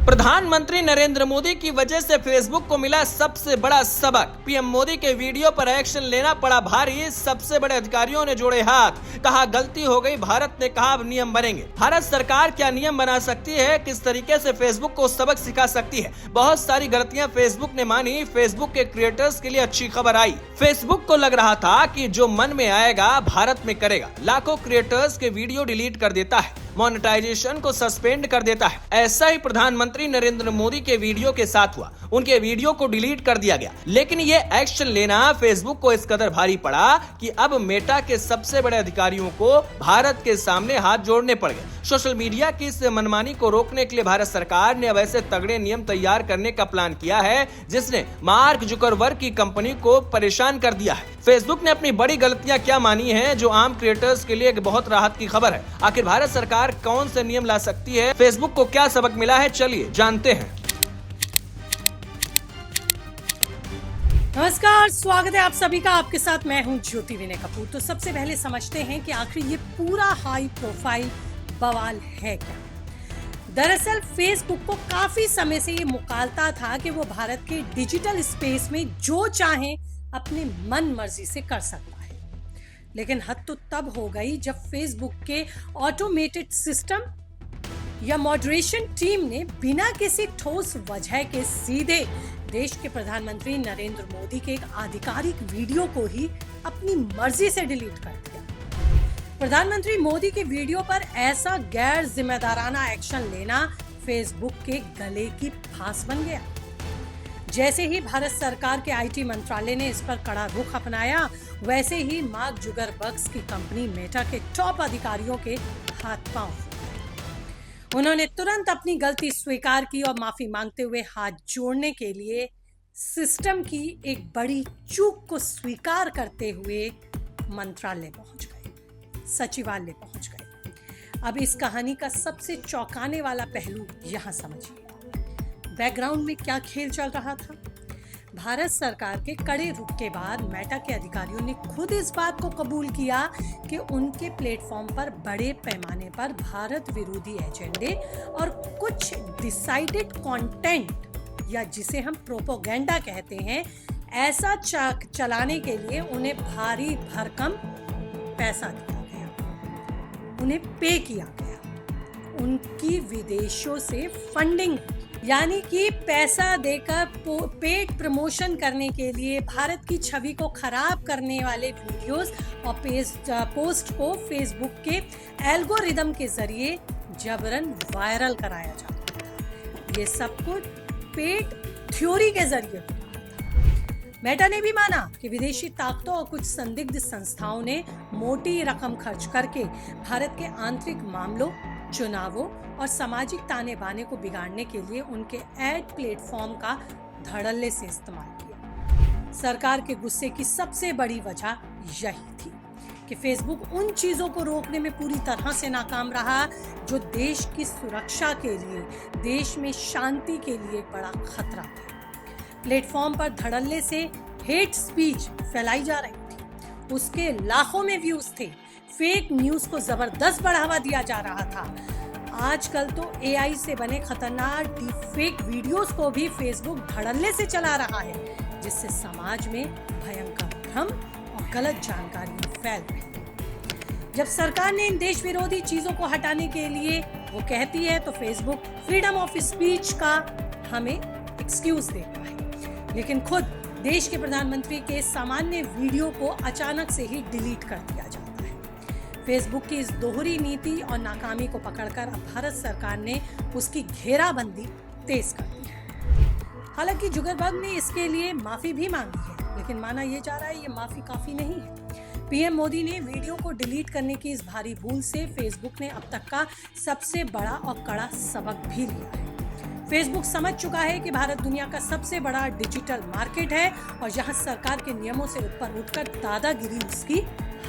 प्रधानमंत्री नरेंद्र मोदी की वजह से फेसबुक को मिला सबसे बड़ा सबक। पीएम मोदी के वीडियो पर एक्शन लेना पड़ा भारी। सबसे बड़े अधिकारियों ने जोड़े हाथ, कहा गलती हो गई। भारत ने कहा अब नियम बनेंगे। भारत सरकार क्या नियम बना सकती है, किस तरीके से फेसबुक को सबक सिखा सकती है। बहुत सारी गलतियां फेसबुक ने मानी। फेसबुक के क्रिएटर्स के लिए अच्छी खबर आई। फेसबुक को लग रहा था कि जो मन में आएगा भारत में करेगा। लाखों क्रिएटर्स के वीडियो डिलीट कर देता है, मोनेटाइजेशन को सस्पेंड कर देता है। ऐसा ही प्रधानमंत्री नरेंद्र मोदी के वीडियो के साथ हुआ। उनके वीडियो को डिलीट कर दिया गया। लेकिन ये एक्शन लेना फेसबुक को इस कदर भारी पड़ा कि अब मेटा के सबसे बड़े अधिकारियों को भारत के सामने हाथ जोड़ने पड़ गए। सोशल मीडिया की इस मनमानी को रोकने के लिए भारत सरकार ने अब ऐसे तगड़े नियम तैयार करने का प्लान किया है जिसने मार्क जुकरबर्ग की कंपनी को परेशान कर दिया है। फेसबुक ने अपनी बड़ी गलतियां क्या मानी हैं, जो आम क्रिएटर्स के लिए एक बहुत राहत की खबर है। आखिर भारत सरकार कौन से नियम ला सकती है, फेसबुक को क्या सबक मिला है, चलिए जानते हैं। नमस्कार, स्वागत है आप सभी का। आपके साथ मैं हूं ज्योति विनय कपूर। तो सबसे पहले समझते हैं कि आखिर ये पूरा हाई प्रोफाइल बवाल है क्या। दरअसल फेसबुक को काफी समय से ये मुकालता था कि वो भारत के डिजिटल स्पेस में जो चाहे अपने मन मर्जी से कर सकता है। लेकिन हद तो तब हो गई जब फेसबुक के ऑटोमेटेड सिस्टम या मॉडरेशन टीम ने बिना किसी ठोस वजह के सीधे देश के प्रधानमंत्री नरेंद्र मोदी के एक आधिकारिक वीडियो को ही अपनी मर्जी से डिलीट कर दिया। प्रधानमंत्री मोदी के वीडियो पर ऐसा गैर जिम्मेदाराना एक्शन लेना फेसबुक के गले की फांस बन गया। जैसे ही भारत सरकार के आईटी मंत्रालय ने इस पर कड़ा रुख अपनाया, वैसे ही मार्क जुकरबर्ग की कंपनी मेटा के टॉप अधिकारियों के हाथ पांव फूट गए। उन्होंने तुरंत अपनी गलती स्वीकार की और माफी मांगते हुए हाथ जोड़ने के लिए सिस्टम की एक बड़ी चूक को स्वीकार करते हुए मंत्रालय पहुंच गए, सचिवालय पहुंच गए। अब इस कहानी का सबसे चौंकाने वाला पहलू यहां समझिए। बैकग्राउंड में क्या खेल चल रहा था। भारत सरकार के कड़े रुख के बाद मेटा के अधिकारियों ने खुद इस बात को कबूल किया कि उनके प्लेटफॉर्म पर बड़े पैमाने पर भारत विरोधी एजेंडे और कुछ डिसाइडेड कंटेंट या जिसे हम प्रोपोगेंडा कहते हैं, ऐसा चलाने के लिए उन्हें भारी भरकम पैसा दिया गया, उन्हें पे किया गया। उनकी विदेशों से फंडिंग यानी कि पैसा देकर पेड प्रमोशन करने के लिए भारत की छवि को खराब करने वाले वीडियोस और पोस्ट को फेसबुक के एल्गोरिदम के जरिए जबरन वायरल कराया जाता था। ये सब कुछ पेड थ्योरी के जरिए हो रहा था। मेटा ने भी माना कि विदेशी ताकतों और कुछ संदिग्ध संस्थाओं ने मोटी रकम खर्च करके भारत के आंतरिक मामलों, चुनावों और सामाजिक ताने बाने को बिगाड़ने के लिए उनके एड प्लेटफॉर्म का धड़ल्ले से इस्तेमाल किया। सरकार के गुस्से की सबसे बड़ी वजह यही थी कि फेसबुक उन चीजों को रोकने में पूरी तरह से नाकाम रहा जो देश की सुरक्षा के लिए, देश में शांति के लिए एक बड़ा खतरा था। प्लेटफॉर्म पर धड़ल्ले से हेट स्पीच फैलाई जा रही थी, उसके लाखों में व्यूज थे। फेक न्यूज को जबरदस्त बढ़ावा दिया जा रहा था। आजकल तो एआई से बने खतरनाक डीपफेक वीडियोस को भी फेसबुक धड़ल्ले से चला रहा है, जिससे समाज में भयंकर भ्रम और गलत जानकारी फैल रही है। जब सरकार ने इन देश विरोधी चीजों को हटाने के लिए वो कहती है, तो फेसबुक फ्रीडम ऑफ स्पीच का हमें एक्सक्यूज देता है, लेकिन खुद देश के प्रधानमंत्री के सामान्य वीडियो को अचानक से ही डिलीट कर दिया जाता है। फेसबुक की इस दोहरी नीति और नाकामी को पकड़कर अब भारत सरकार ने उसकी घेराबंदी तेज कर दी है। हालांकि जुकरबर्ग ने इसके लिए माफी भी मांगी है, लेकिन माना यह जा रहा है ये माफी काफी नहीं है। पीएम मोदी ने वीडियो को डिलीट करने की इस भारी भूल से फेसबुक ने अब तक का सबसे बड़ा और कड़ा सबक भी लिया है। फेसबुक समझ चुका है कि भारत दुनिया का सबसे बड़ा डिजिटल मार्केट है और यहाँ सरकार के नियमों से ऊपर उठकर दादागिरी उसकी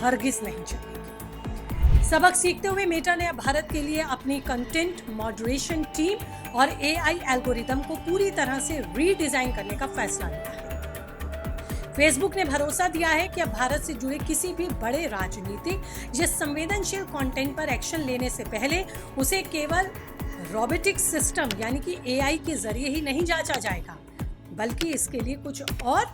हरगिज नहीं चलेगी। सबक सीखते हुए मेटा ने अब भारत के लिए अपनी कंटेंट मॉडरेशन टीम और एआई एल्गोरिदम को पूरी तरह से रीडिजाइन करने का फैसला लिया है। फेसबुक ने भरोसा दिया है कि अब भारत से जुड़े किसी भी बड़े राजनीतिक या संवेदनशील कंटेंट पर एक्शन लेने से पहले उसे केवल रोबोटिक सिस्टम यानी कि एआई के जरिए ही नहीं जांचा जाएगा, बल्कि इसके लिए कुछ और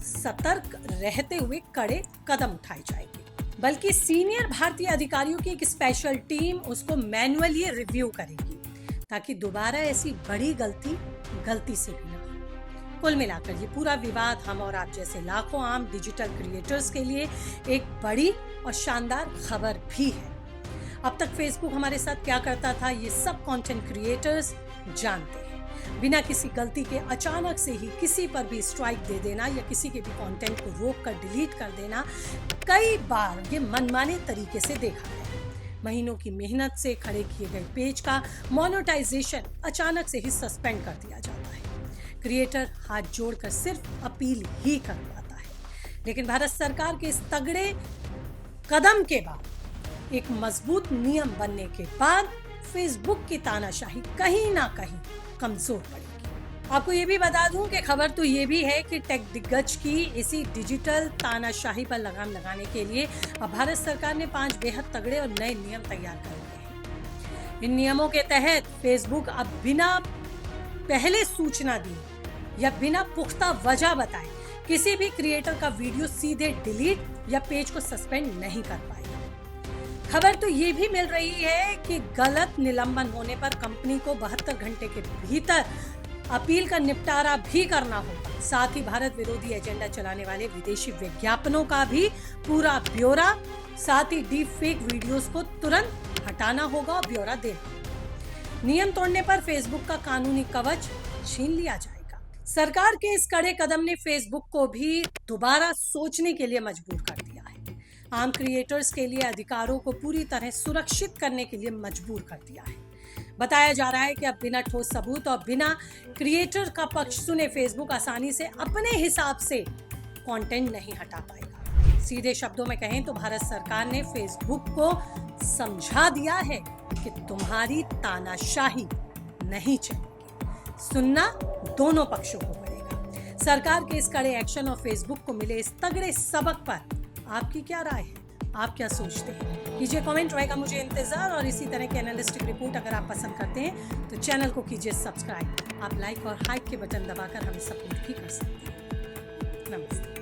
सतर्क रहते हुए कड़े कदम उठाए जाएंगे। बल्कि सीनियर भारतीय अधिकारियों की एक स्पेशल टीम उसको मैन्युअली रिव्यू करेगी, ताकि दोबारा ऐसी बड़ी गलती से भी ना हो। कुल मिलाकर ये पूरा विवाद हम और आप जैसे लाखों आम डिजिटल क्रिएटर्स के लिए एक बड़ी और शानदार खबर भी है। अब तक फेसबुक हमारे साथ क्या करता था, ये सब कंटेंट क्रिएटर्स जानते हैं। बिना किसी गलती के अचानक से ही किसी पर भी स्ट्राइक दे देना या किसी के भी कंटेंट को रोक कर डिलीट कर देना, कई बार ये मनमाने तरीके से देखा गया। महीनों की मेहनत से खड़े किए गए पेज का मोनेटाइजेशन अचानक से ही सस्पेंड कर दिया जाता है। क्रिएटर हाथ जोड़कर सिर्फ अपील ही कर पाता है। लेकिन भारत सरकार के इस तगड़े कदम के बाद, एक मजबूत नियम बनने के बाद, फेसबुक की तानाशाही कहीं ना कहीं कमजोर पड़ेगी। आपको ये भी बता दूं कि खबर तो ये भी है कि टेक दिग्गज की इसी डिजिटल तानाशाही पर लगाम लगाने के लिए अब भारत सरकार ने 5 बेहद तगड़े और नए नियम तैयार कर लिए हैं। इन नियमों के तहत फेसबुक अब बिना पहले सूचना दी या बिना पुख्ता वजह बताए किसी भी क्रिएटर का वीडियो सीधे डिलीट या पेज को सस्पेंड नहीं कर पाएगा। खबर तो ये भी मिल रही है कि गलत निलंबन होने पर कंपनी को 72 घंटे के भीतर अपील का निपटारा भी करना होगा। साथ ही भारत विरोधी एजेंडा चलाने वाले विदेशी विज्ञापनों का भी पूरा ब्यौरा, साथ ही डीप फेक वीडियोस को तुरंत हटाना होगा और ब्यौरा देना। नियम तोड़ने पर फेसबुक का कानूनी कवच छीन लिया जाएगा। सरकार के इस कड़े कदम ने फेसबुक को भी दोबारा सोचने के लिए मजबूर कर दिया है। आम क्रिएटर्स के लिए अधिकारों को पूरी तरह सुरक्षित करने के लिए मजबूर कर दिया है। बताया जा रहा है कि अब बिना ठोस सबूत और बिना क्रिएटर का पक्ष सुने फेसबुक आसानी से अपने हिसाब से कंटेंट नहीं हटा पाएगा। सीधे शब्दों में कहें तो भारत सरकार ने फेसबुक को समझा दिया है कि तुम्हारी तानाशाही नहीं चलेगी। सुनना दोनों पक्षों को पड़ेगा। सरकार के इस कड़े एक्शन और फेसबुक को मिले इस तगड़े सबक पर आपकी क्या राय है? आप क्या सोचते हैं? कीजिए कमेंट, रहेगा मुझे इंतजार। और इसी तरह के एनालिस्टिक रिपोर्ट अगर आप पसंद करते हैं तो चैनल को कीजिए सब्सक्राइब। आप लाइक और हाइप के बटन दबाकर हमें सपोर्ट भी कर सकते हैं। नमस्ते।